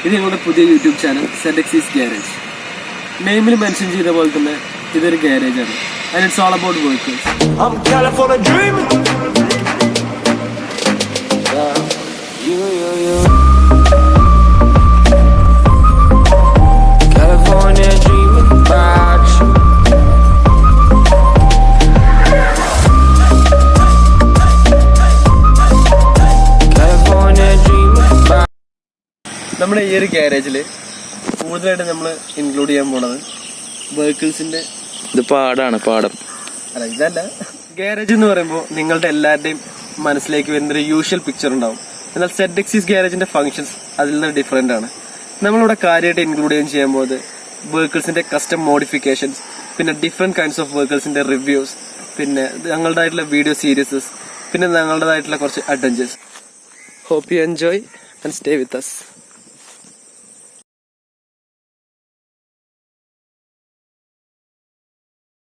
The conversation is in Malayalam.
ഇത് ഞങ്ങളുടെ പുതിയ യൂട്യൂബ് ചാനൽ ZX's Garage. നെയിമിൽ മെൻഷൻ ചെയ്ത പോലെ തന്നെ ഇതൊരു ഗാരേജ് ആണ്. And it's all about vehicles. നമ്മുടെ ഈ ഒരു ഗാരേജിൽ കൂടുതലായിട്ട് നമ്മൾ ഇൻക്ലൂഡ് ചെയ്യാൻ പോണത് വെഹിക്കിൾസിന്റെ പാടം അല്ല, ഇതല്ല. ഗാരേജ് എന്ന് പറയുമ്പോൾ നിങ്ങളുടെ എല്ലാവരുടെയും മനസ്സിലേക്ക് വരുന്നൊരു യൂഷ്വൽ പിക്ചർ ഉണ്ടാവും. എന്നാൽ ZX's ഗാരേജിന്റെ ഫംഗ്ഷൻസ് അതിൽ നിന്ന് ഡിഫറെന്റ് ആണ്. നമ്മളിവിടെ കാര്യമായിട്ട് ഇൻക്ലൂഡ് ചെയ്യാൻ പോകുന്നത് വെഹിക്കിൾസിന്റെ കസ്റ്റം മോഡിഫിക്കേഷൻസ്, പിന്നെ ഡിഫറെന്റ് കൈൻഡ്സ് ഓഫ് വെഹിക്കിൾസിന്റെ റിവ്യൂസ്, പിന്നെ ഞങ്ങളുടേതായിട്ടുള്ള വീഡിയോ സീരീസസ്, പിന്നെ ഞങ്ങളുടേതായിട്ടുള്ള കുറച്ച് adventures. Hope you enjoy and stay with us.